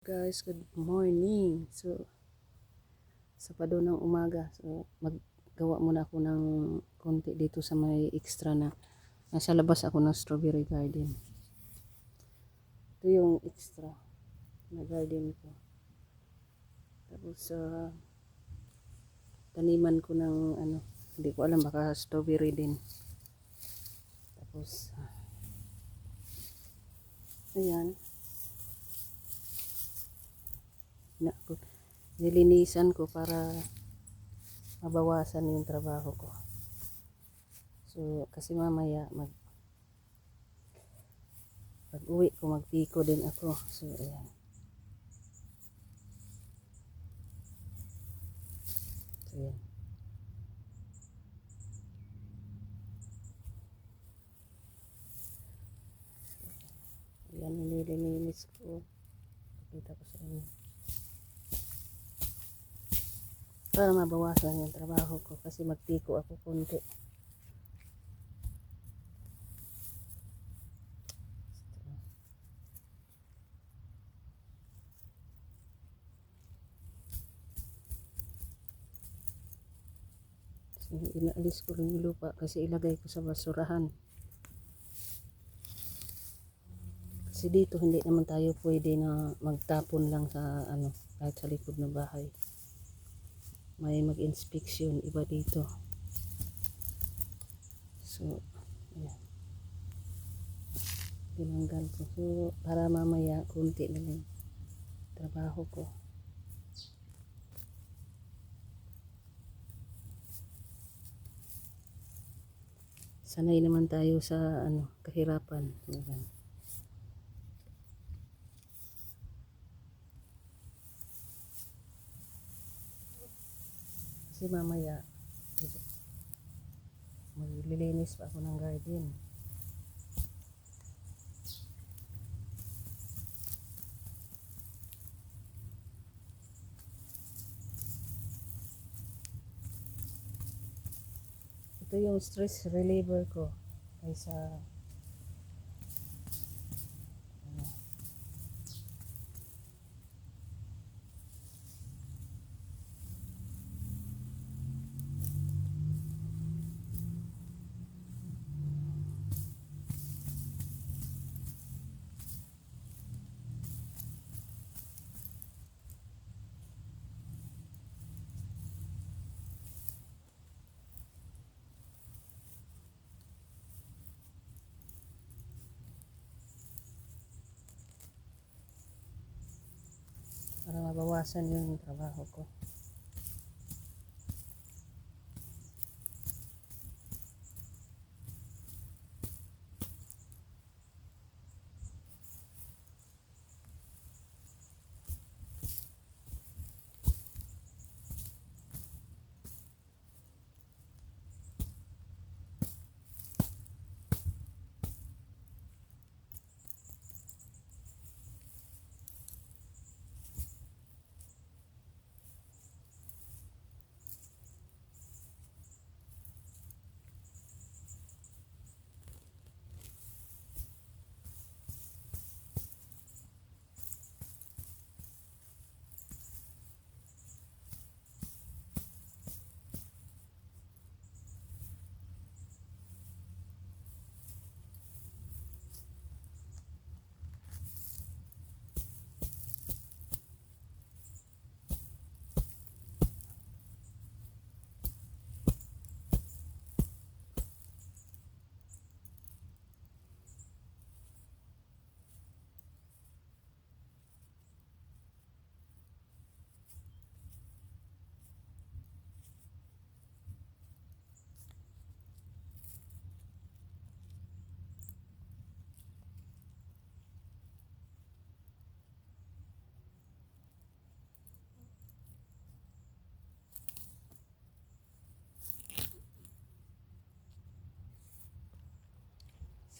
Guys, good morning. So, sa pado ng umaga, so maggawa muna ako ng konti dito sa may extra na nasa labas ako ng strawberry garden. Ito yung extra na garden ko. Tapos taniman ko ng ano, hindi ko alam, baka strawberry din. Tapos ayan. Nilinisan ko para mabawasan yung trabaho ko. So, kasi mamaya pag uwi ko magpiko din ako. So, ayan. So, ayan. Ayan, nililinis ko. Pakita ko sa inyo. Para mabawasan yung trabaho ko kasi magpiko ako konti. So, inaalis ko rin yung lupa kasi ilagay ko sa basurahan. Kasi dito hindi naman tayo pwede na magtapon lang sa ano, kahit sa likod ng bahay. May mag-inspeksyon iba dito. So, ayan. Tinanggal ko. So, para mamaya konti na lang trabaho ko. Sanay naman tayo sa ano, kahirapan. Ayan. Kasi mamaya maglilinis pa ako ng garden. Ito yung stress reliever ko kaysa ano, para mabawasan yung trabaho ko.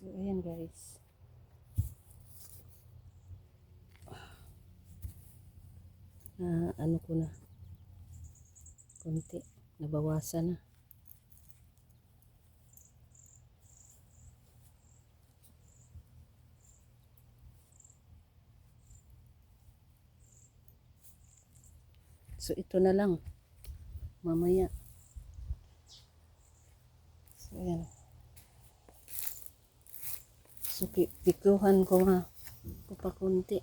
So, ayan guys. Ano ko na. Konti. Nabawasan na. So, ito na lang. Mamaya. So, ayan. So, pikuhan ko ha. Papakunti.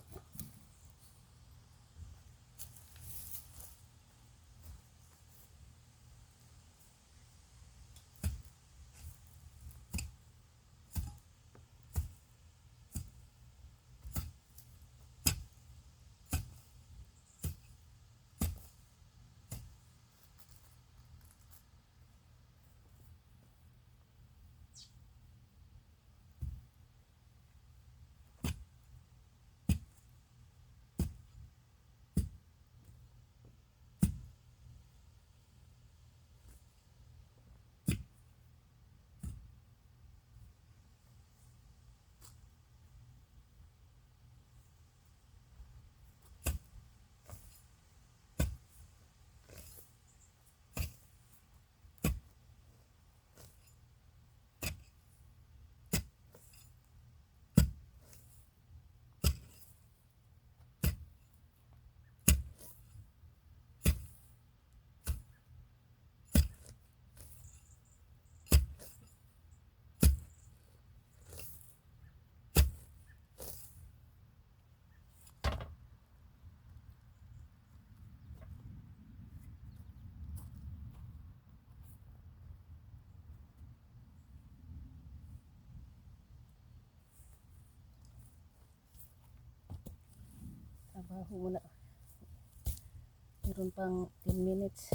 Trabaho muna. Meron pang 10 minutes.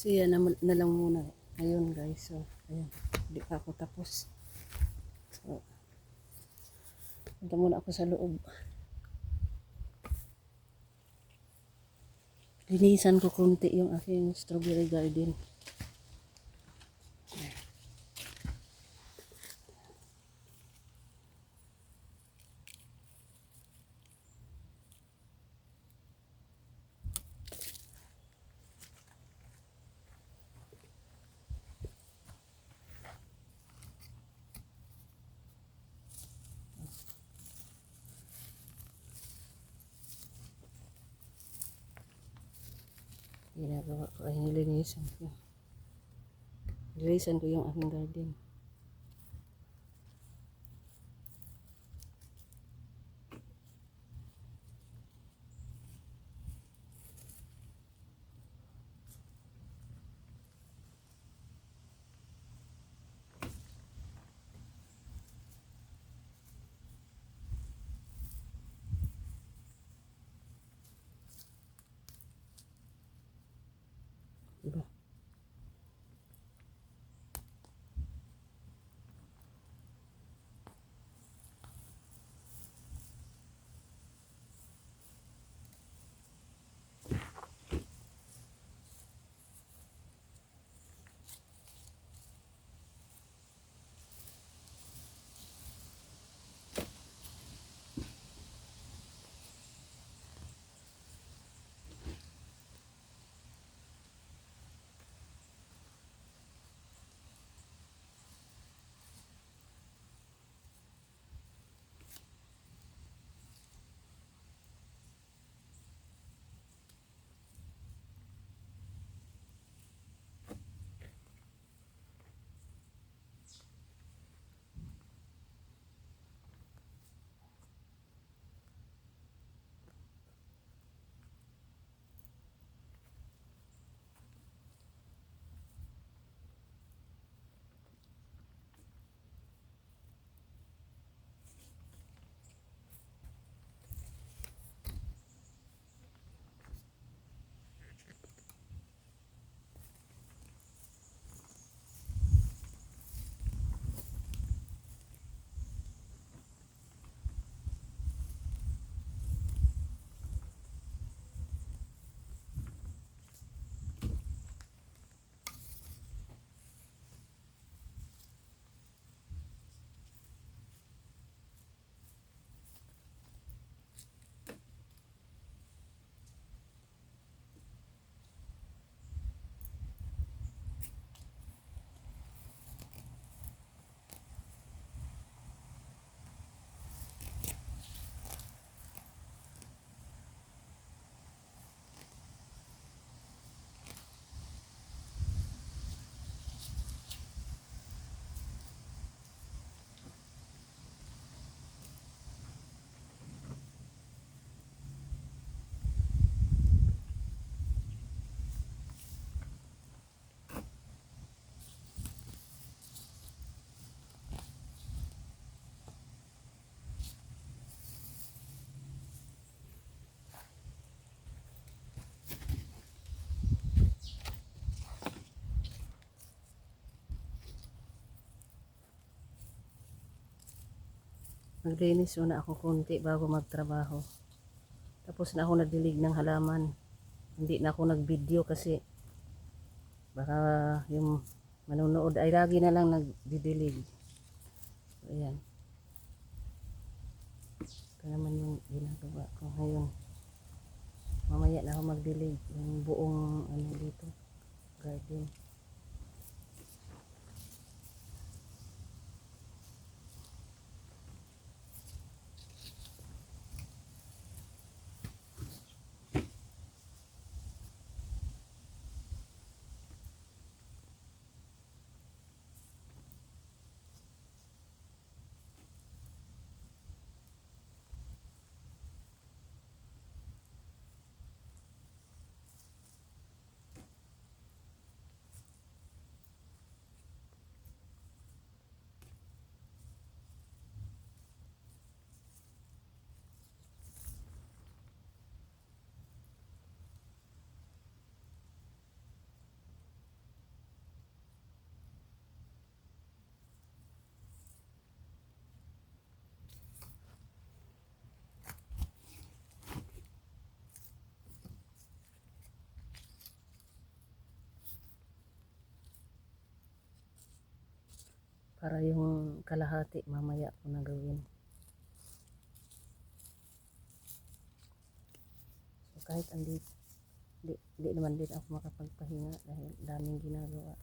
So yan na lang muna. Ayun guys. So ayan. Hindi pa ako tapos. So punta muna ako sa loob. Linisan ko konti yung aking strawberry garden. Ginagawa ko ay nilinisan ko. Nilinisan ko yung aking garden. Diba? Naglinis muna ako konti bago magtrabaho. Tapos na ako nagdilig ng halaman. Hindi na ako nag-video kasi baka yung manonood ay lagi na lang nagdidilig. So, ayan. Ito naman yung ginagawa ko ngayon. Mamaya na ako magdilig yung buong ano dito, garden. para yung kalahati mamaya ko na gawin. So kahit di naman din ako makapagpahinga dahil daming ginagawa.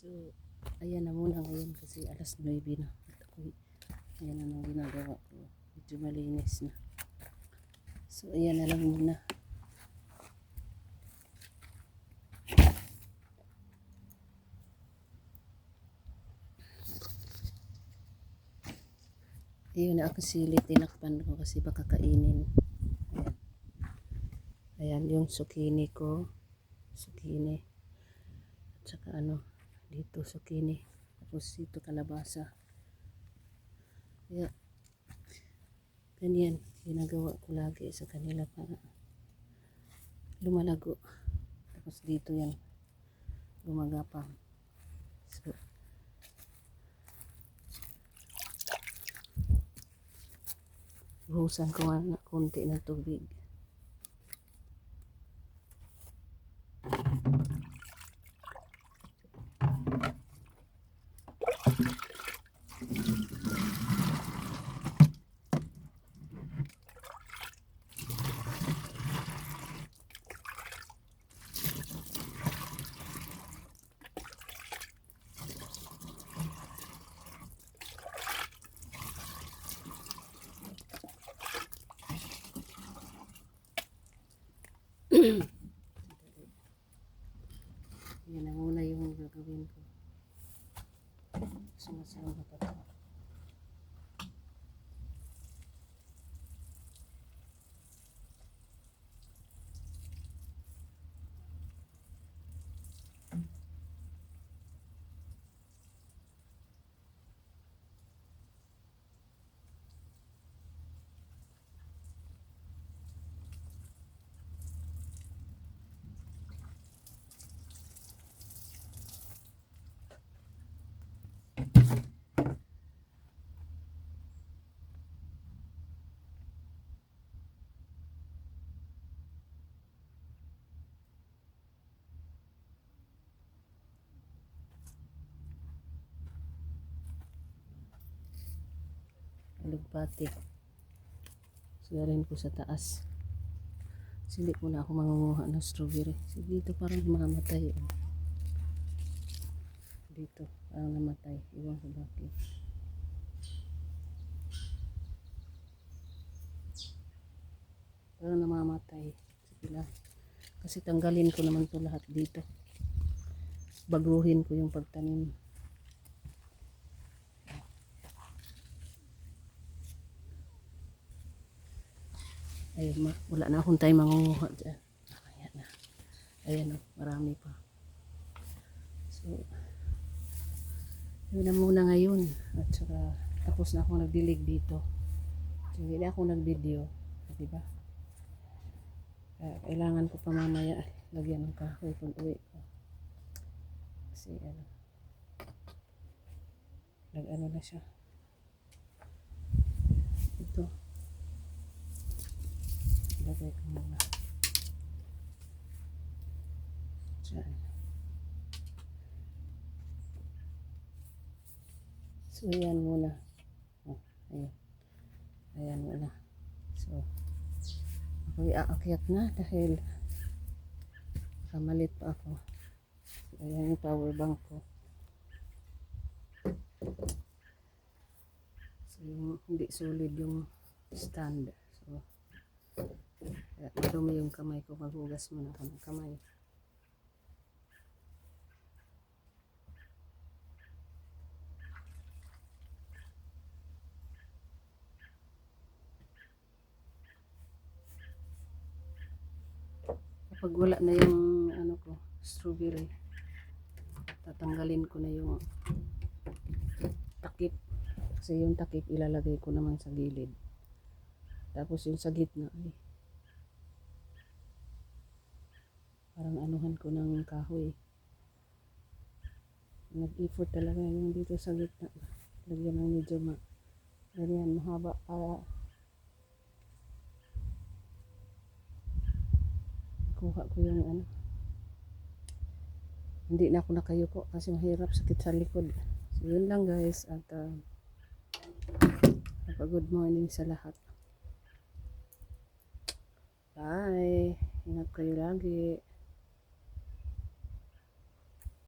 So, ayan na muna ngayon kasi alas 9 na. At ako'y, ayan na nang ginagawa ko. Medyo malinis na. So, ayan na lang muna. Ayun na ako sili, tinakpan ko kasi baka kainin. Ayan, yung zucchini ko. Zucchini. At saka dito zucchini. Tapos dito kalabasa. Kaya, ganyan. Ginagawa ko lagi sa kanila para lumalago. Tapos dito yan, gumagapang. So, buhusan ko nga na konti ng tubig. Yan na muna yung gagawin ko. Sumasama pa ito. Alugbati. Sigarin ko sa taas. Hindi ko na ako mangunguha ng strawberry. So, dito parang mamatay. Oh. Dito parang namatay. Iwan ko bakit. Parang namamatay. Sige lang. Kasi tanggalin ko naman to lahat dito. Baguhin ko yung pagtanim. Ayun, wala na akong time mangunguha dyan. Ayan na. Ayan o, marami pa. So, yun na muna ngayon. At saka, tapos na akong nagdilig dito. So, hindi na ako nag-video. Diba? Kailangan ko pa mamaya lagyan ng kahoy kung uwi ko. Kasi, nag-ano na siya. Ito. Ilagay ko muna. Diyan. So, ayan muna. Oh, ayan. Ayan muna. So, ako'y aakyat na dahil kamalit pa ako. So, ayan yung power bank ko. So, yung hindi solid yung stand. So, madumi yung kamay ko. Maghugas muna ako ng kamay. Kapag wala na yung ano ko, strawberry, tatanggalin ko na yung takip. Kasi yung takip ilalagay ko naman sa gilid. Tapos yung sa gitna ay parang anuhan ko ng kahoy. Nag-effort talaga yung dito sa gitna. Lagyan ng medyo ganyan, mahaba para kuha ko yung ano. Hindi na ako nakayuko kasi mahirap, sakit sa likod. So yun lang guys, at have a good morning sa lahat. Bye! Ingat kayo lagi.